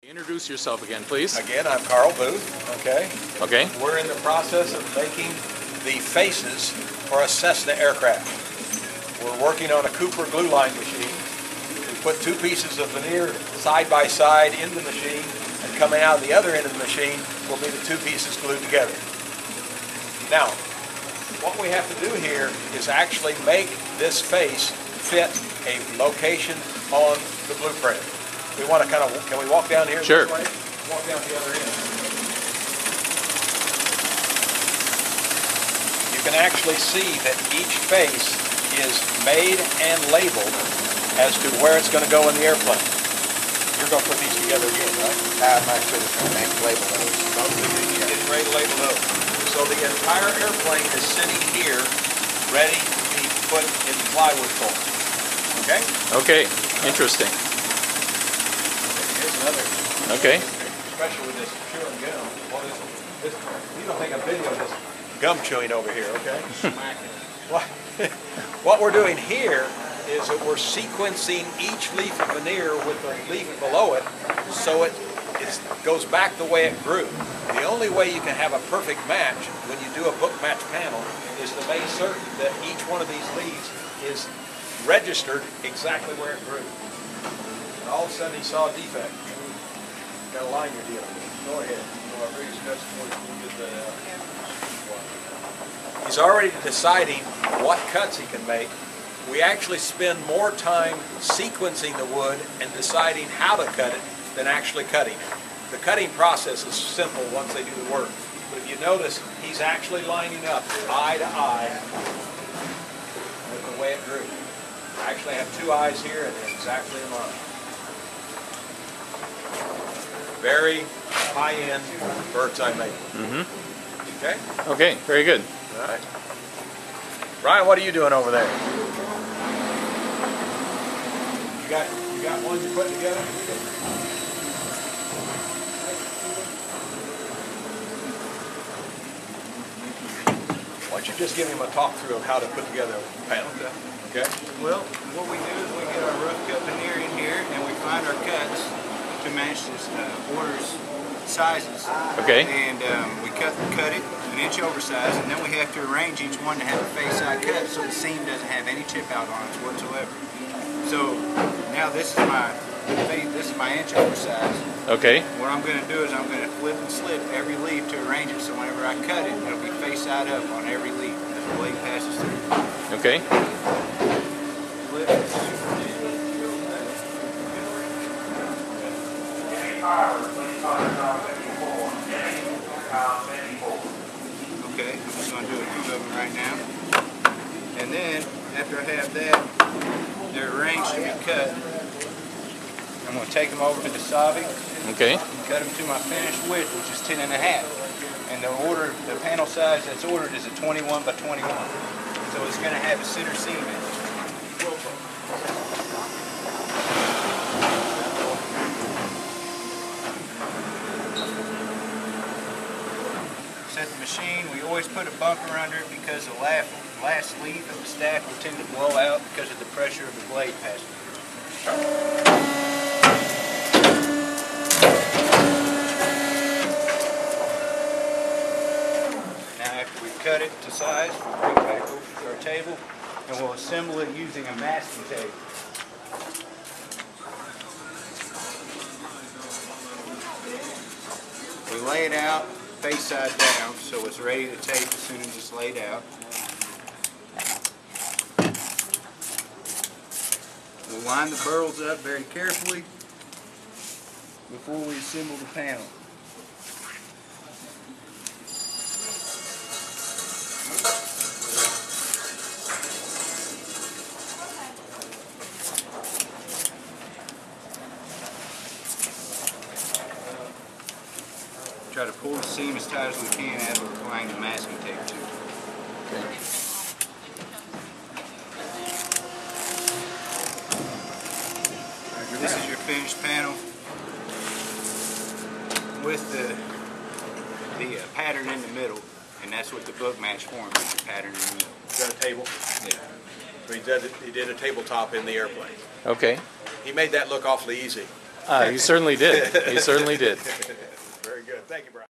Introduce yourself again, please. Again, I'm Carl Booth, okay? Okay. We're in the process of making the faces for a Cessna aircraft. We're working on a Cooper glue line machine. We put two pieces of veneer side by side in the machine, and coming out the other end of the machine will be the two pieces glued together. Now, what we have to do here is actually make this face fit a location on the blueprint. We want to kind of, can we walk down here? Sure. This way? Walk down to the other end. You can actually see that each face is made and labeled as to where it's going to go in the airplane. You're going to put these together again, right? I'm actually just going to make label those. Getting ready to label those. So the entire airplane is sitting here, ready to be put in plywood form. Okay? Okay. Interesting. Here's another. Okay. Especially with this chewing gum. You don't take a video of this gum chewing over here, okay? What we're doing here is that we're sequencing each leaf of veneer with the leaf below it so it goes back the way it grew. The only way you can have a perfect match when you do a book match panel is to make certain that each one of these leaves is registered exactly where it grew. And all of a sudden he saw a defect. Got a line you're dealing with. Go ahead. He's already deciding what cuts he can make. We actually spend more time sequencing the wood and deciding how to cut it than actually cutting it. The cutting process is simple once they do the work. But if you notice, he's actually lining up eye to eye with the way it grew. I actually have two eyes here and they're exactly in line. Very high-end bird's eye maple. Mm-hmm. Okay? Okay, very good. All right. Ryan, what are you doing over there? You got one you're putting together? Why don't you just give him a talk through of how to put together a panel? Okay? Well, what we do is we get our rough cut veneer in here and we find our cuts to match this orders sizes. Okay. And we cut it an inch oversized, and then we have to arrange each one to have a face side cut so the seam doesn't have any chip out on it whatsoever. So now this is my inch oversized. Okay. What I'm going to do is I'm going to flip and slip every leaf to arrange it so whenever I cut it, it'll be face side up on every leaf as the blade passes through. Okay. Flip. Okay, I'm just going to do a few of them right now. And then, after I have that, they're arranged to be cut. I'm going to take them over to the savi. Okay. And cut them to my finished width, which is 10 1/2. And the panel size that's ordered is a 21 by 21. So it's going to have a center seam in it. Set the machine, we always put a bunker under it because the last leaf of the stack will tend to blow out because of the pressure of the blade passing through. Now after we've cut it to size, we'll bring it back over to our table and we'll assemble it using a masking tape. We lay it out face side down so it's ready to tape as soon as it's laid out. We'll line the burls up very carefully before we assemble the panel. Try to pull the seam as tight as we can as we're applying the masking tape to it. Okay. This is your finished panel with the pattern in the middle, and that's what the book match form is, the pattern in the middle. You got a table? Yeah. So he did a tabletop in the airplane. Okay. He made that look awfully easy. You certainly did. You certainly did. Very good. Thank you, Brian.